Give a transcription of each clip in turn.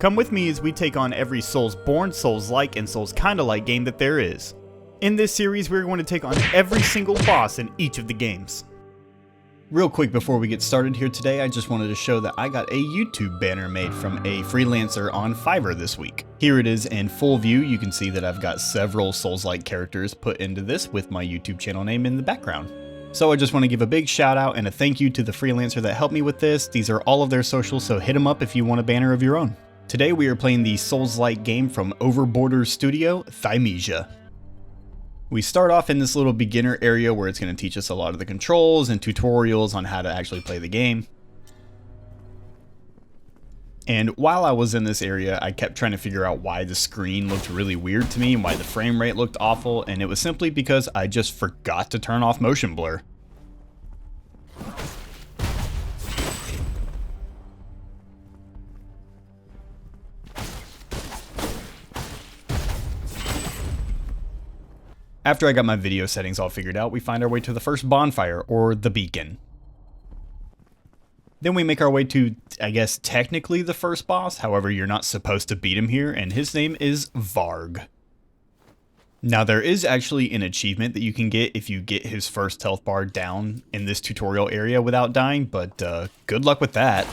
Come with me as we take on every Soulsborne, Souls-like, and Souls-kinda-like game that there is. In this series, we're going to take on every single boss in each of the games. Real quick before we get started here today, I just wanted to show that I got a YouTube banner made from a freelancer on Fiverr this week. Here it is in full view. You can see that I've got several Souls-like characters put into this with my YouTube channel name in the background. So I just want to give a big shout out and a thank you to the freelancer that helped me with this. These are all of their socials, so hit them up if you want a banner of your own. Today we are playing the Souls-like game from OverBorder Studio, Thymesia. We start off in this little beginner area where it's going to teach us a lot of the controls and tutorials on how to actually play the game. And while I was in this area, I kept trying to figure out why the screen looked really weird to me and why the frame rate looked awful, and it was simply because I just forgot to turn off motion blur. After I got my video settings all figured out, we find our way to the first bonfire, or the beacon. Then we make our way to, I guess, technically the first boss, however you're not supposed to beat him here, and his name is Varg. Now there is actually an achievement that you can get if you get his first health bar down in this tutorial area without dying, but good luck with that.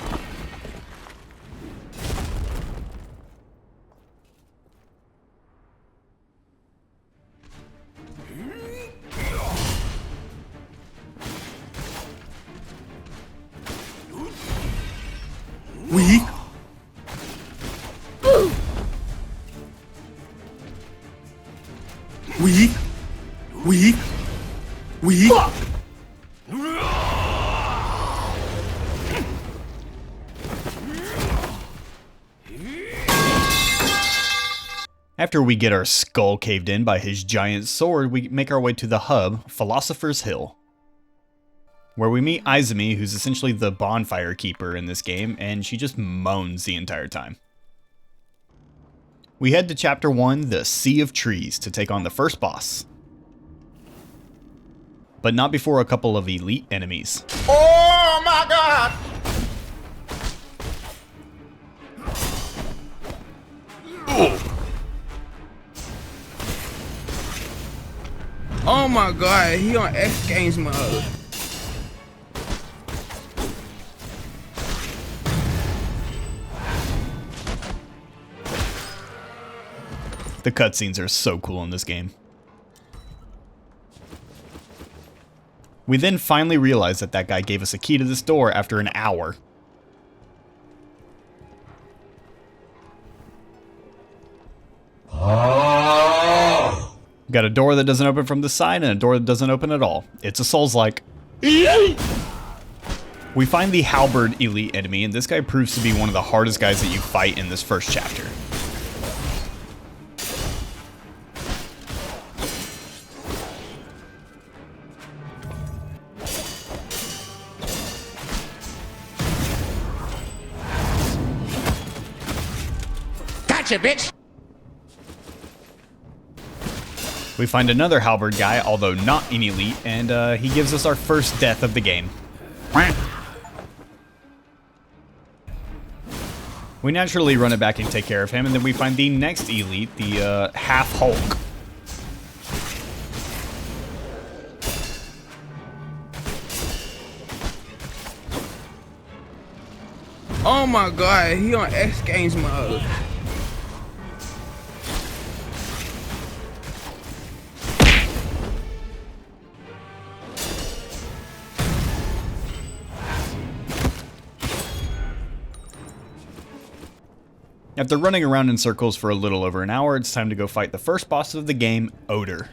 Weak. Weak. Weak. Weak. After we get our skull caved in by his giant sword, we make our way to the hub, Philosopher's Hill, where we meet Izumi, who's essentially the bonfire keeper in this game, and she just moans the entire time. We head to Chapter 1, the Sea of Trees, to take on the first boss. But not before a couple of elite enemies. Oh my god! Oh my god, he on X Games mode. The cutscenes are so cool in this game. We then finally realize that that guy gave us a key to this door after an hour. Got a door that doesn't open from the side and a door that doesn't open at all. It's a Souls-like. We find the Halberd elite enemy, and this guy proves to be one of the hardest guys that you fight in this first chapter. Gotcha, bitch! We find another Halberd guy, although not an elite, and he gives us our first death of the game. We naturally run it back and take care of him, and then we find the next elite, the half-Hulk. Oh my god, he on X Games mode. After running around in circles for a little over an hour, it's time to go fight the first boss of the game, Odor.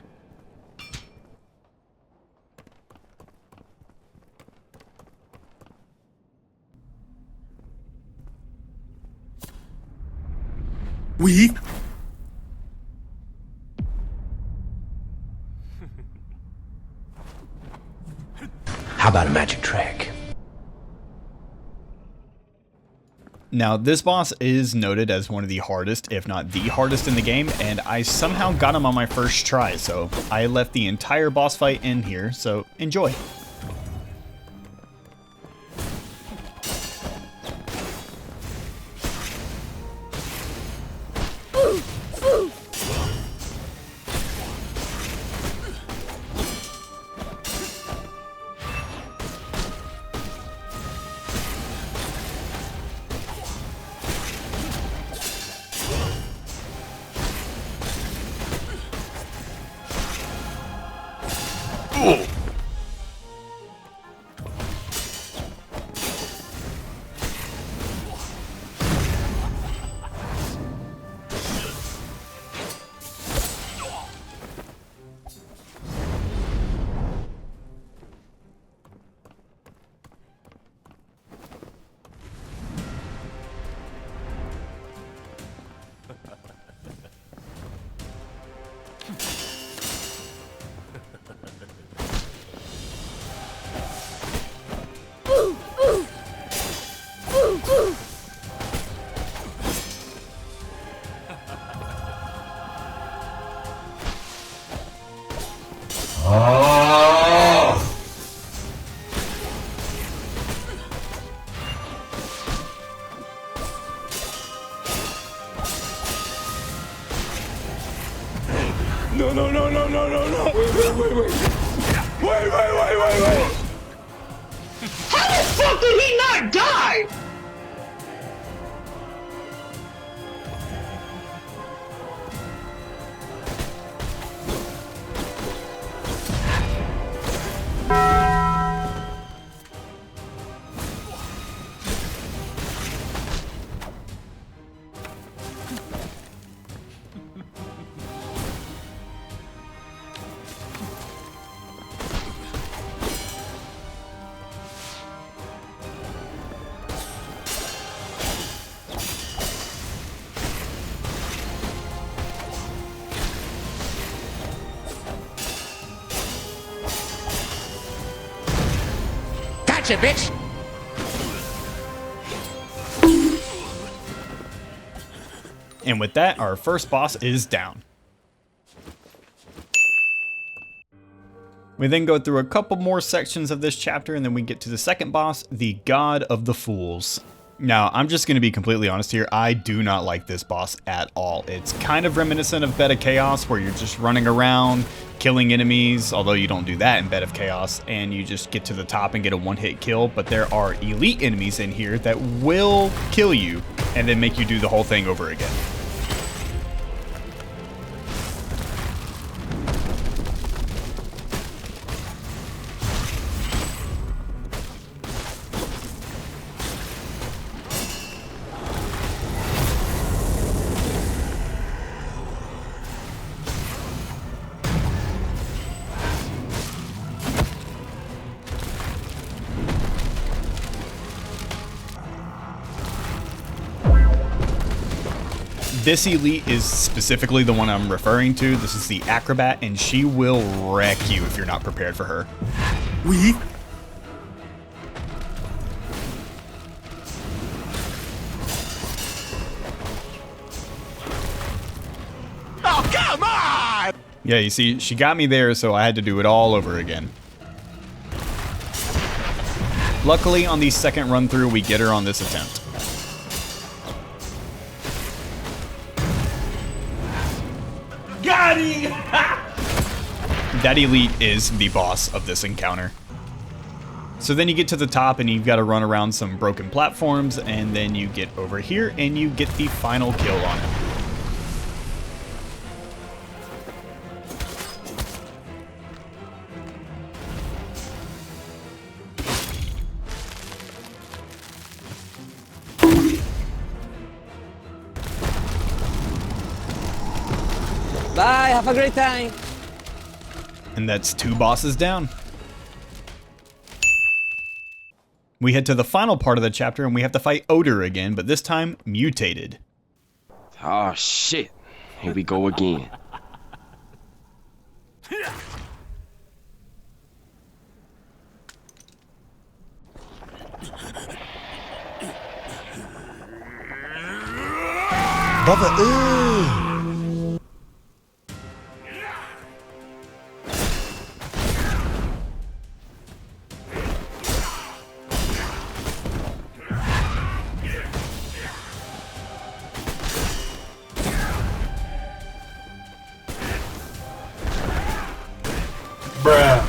Weak. How about a magic trick? Now, this boss is noted as one of the hardest, if not the hardest in the game, and I somehow got him on my first try, so I left the entire boss fight in here, so enjoy. No, no, no, no, no, no, no. Wait. How the fuck did he not die? Gotcha, bitch. And with that, our first boss is down. We then go through a couple more sections of this chapter, and then we get to the second boss, the God of the Fools. Now, I'm just going to be completely honest here, I do not like this boss at all. It's kind of reminiscent of Bed of Chaos, where you're just running around, killing enemies, although you don't do that in Bed of Chaos, and you just get to the top and get a one-hit kill, but there are elite enemies in here that will kill you, and then make you do the whole thing over again. This elite is specifically the one I'm referring to. This is the Acrobat, and she will wreck you if you're not prepared for her. We. Oh, come on! Yeah, you see, she got me there, so I had to do it all over again. Luckily, on the second run through, we get her on this attempt. Got him! That elite is the boss of this encounter. So then you get to the top and you've got to run around some broken platforms, and then you get over here and you get the final kill on it. Bye, have a great time. And that's 2 bosses down. We head to the final part of the chapter and we have to fight Odor again, but this time mutated. Oh shit. Here we go again. Bubba, Bruh.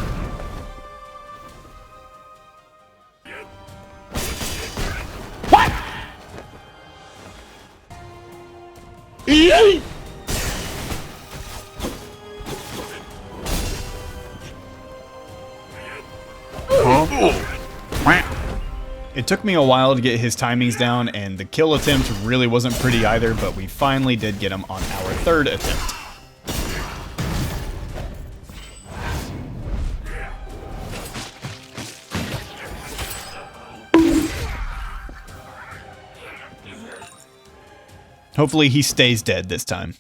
It took me a while to get his timings down, and the kill attempt really wasn't pretty either, but we finally did get him on our 3rd attempt. Hopefully he stays dead this time.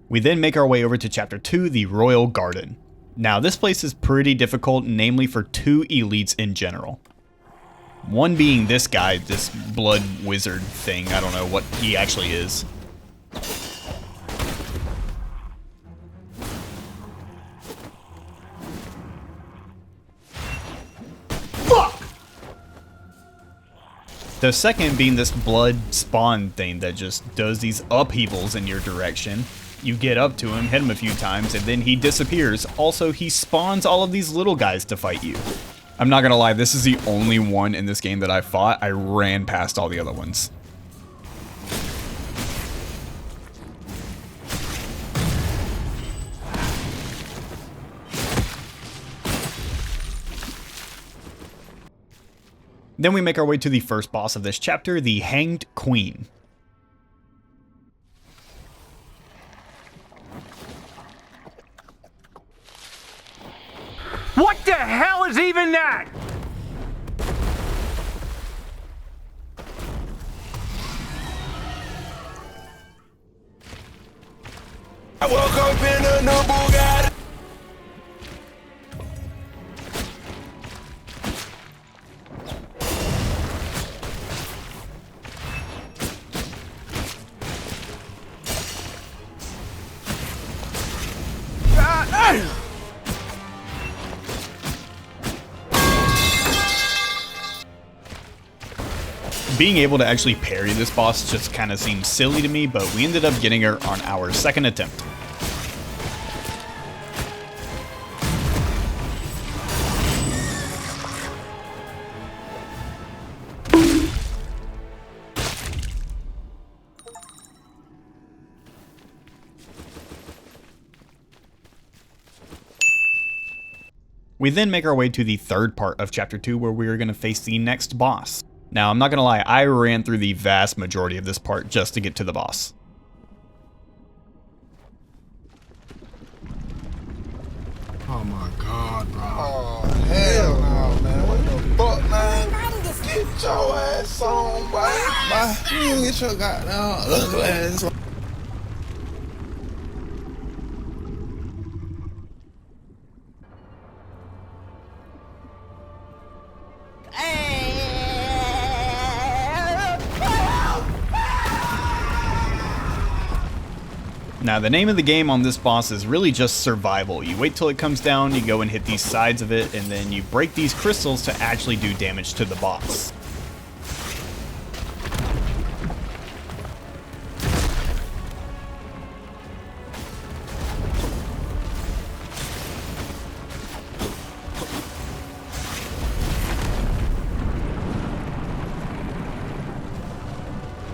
We then make our way over to Chapter 2, the Royal Garden. Now, this place is pretty difficult, namely for 2 elites in general. One being this guy, this blood wizard thing. I don't know what he actually is. The second being this blood spawn thing that just does these upheavals in your direction. You get up to him, hit him a few times, and then he disappears. Also, he spawns all of these little guys to fight you. I'm not gonna lie, this is the only one in this game that I fought. I ran past all the other ones. Then we make our way to the first boss of this chapter, the Hanged Queen. What the hell is even that? I woke up in a new Bugatti. Being able to actually parry this boss just kind of seems silly to me, but we ended up getting her on our second attempt. We then make our way to the third part of Chapter 2 where we are going to face the next boss. Now, I'm not going to lie, I ran through the vast majority of this part just to get to the boss. Oh my god, bro. Oh, hell no, man. What the fuck, man? Get your ass on, boy. You get your goddamn ugly ass on. Now, the name of the game on this boss is really just survival. You wait till it comes down, you go and hit these sides of it, and then you break these crystals to actually do damage to the boss.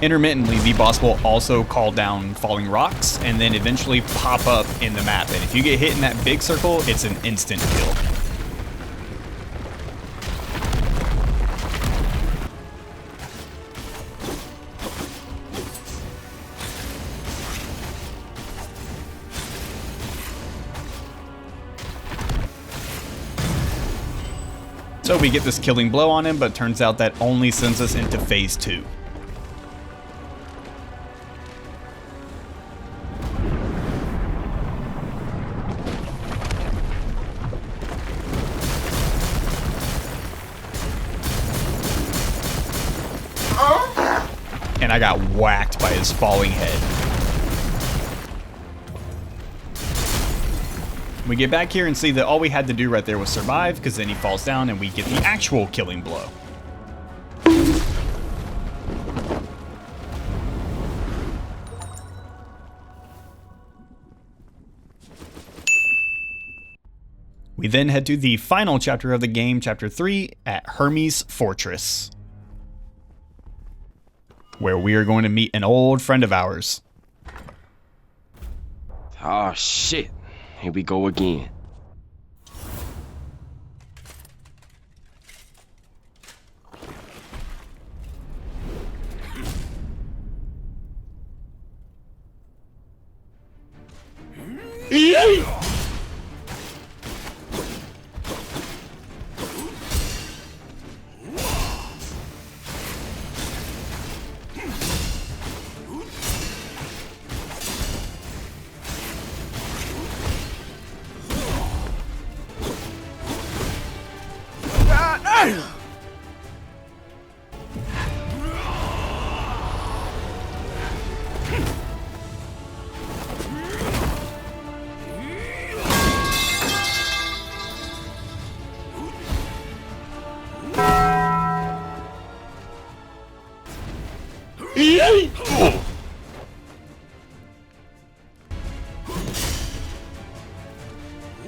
Intermittently, the boss will also call down falling rocks and then eventually pop up in the map. And if you get hit in that big circle, it's an instant kill. So we get this killing blow on him, but turns out that only sends us into phase 2. And I got whacked by his falling head. We get back here and see that all we had to do right there was survive, because then he falls down and we get the actual killing blow. We then head to the final chapter of the game, Chapter 3, at Hermes Fortress, where we are going to meet an old friend of ours. Oh shit. Here we go again.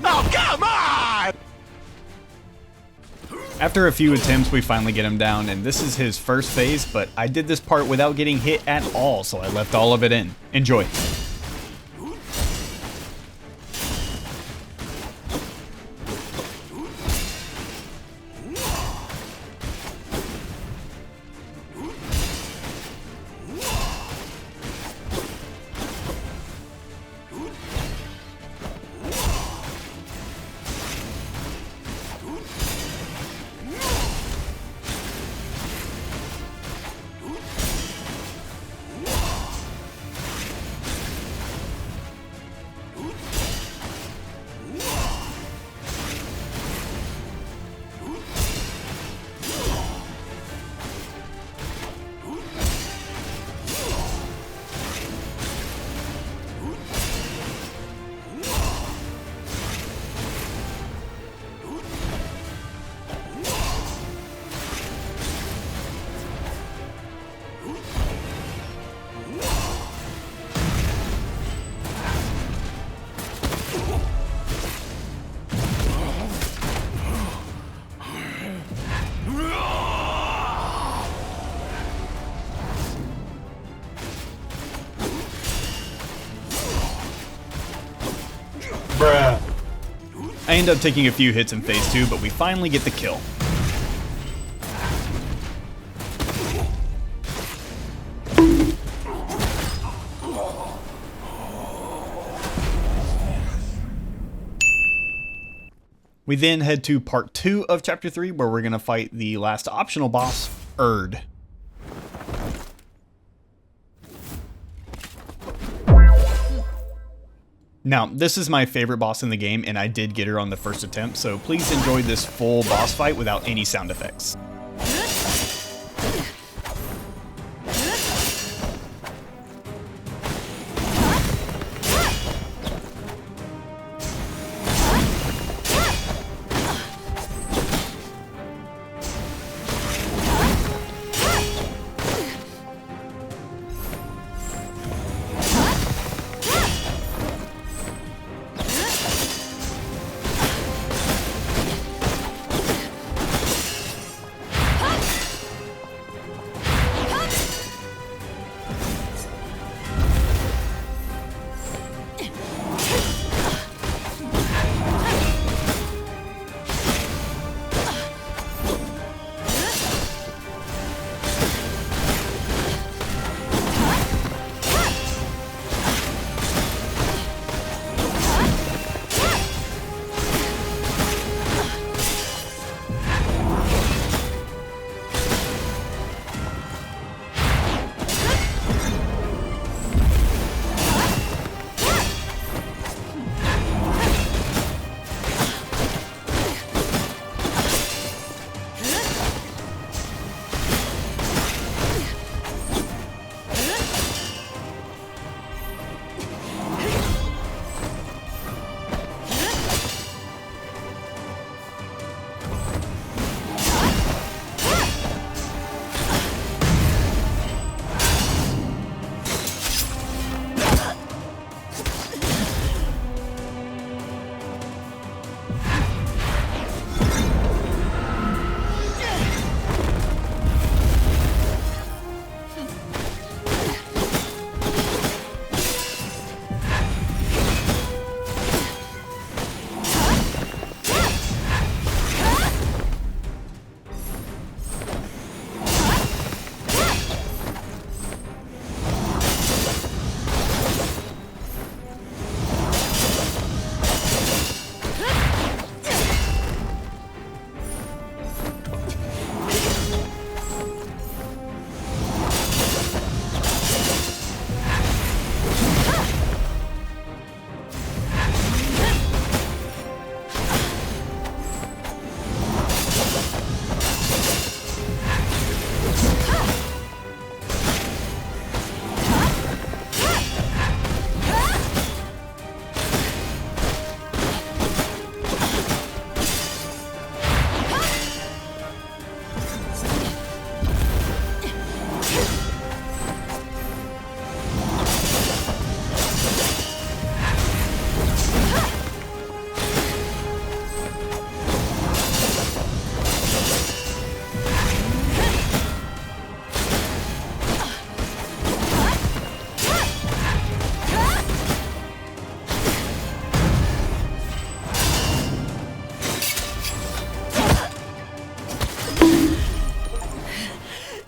Oh, come on! After a few attempts, we finally get him down, and this is his first phase, but I did this part without getting hit at all, so I left all of it in. Enjoy. I end up taking a few hits in phase 2, but we finally get the kill. We then head to part 2 of chapter 3, where we're going to fight the last optional boss, Erd. Now, this is my favorite boss in the game, and I did get her on the first attempt, so please enjoy this full boss fight without any sound effects.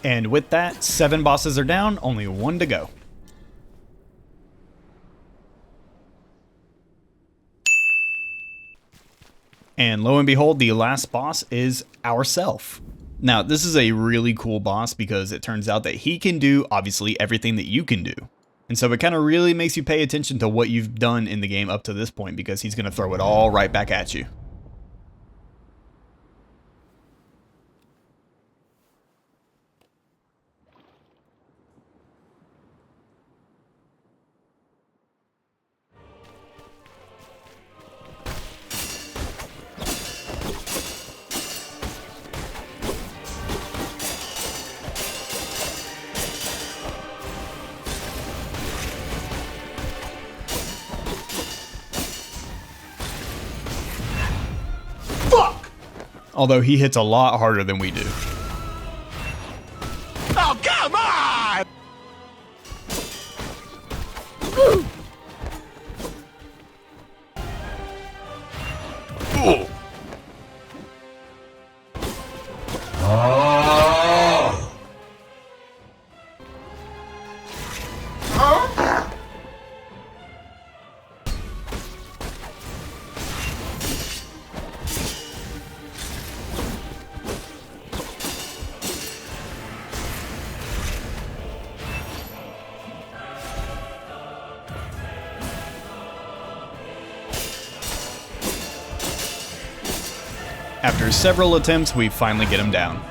And with that, 7 bosses are down, only 1 to go. And lo and behold, the last boss is ourself. Now, this is a really cool boss because it turns out that he can do, obviously, everything that you can do. And so it kind of really makes you pay attention to what you've done in the game up to this point because he's going to throw it all right back at you. Although he hits a lot harder than we do. Oh, come on! After several attempts, we finally get him down.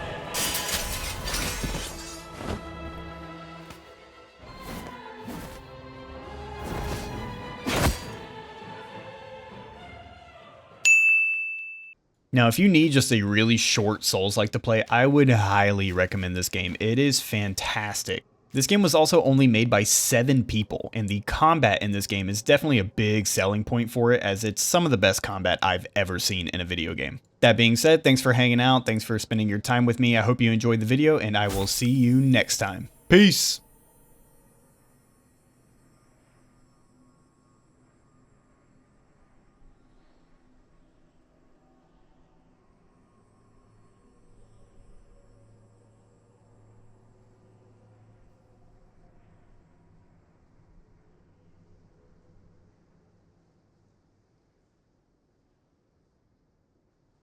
Now, if you need just a really short Souls-like to play, I would highly recommend this game. It is fantastic. This game was also only made by 7 people, and the combat in this game is definitely a big selling point for it, as it's some of the best combat I've ever seen in a video game. That being said, thanks for hanging out, thanks for spending your time with me, I hope you enjoyed the video, and I will see you next time. Peace!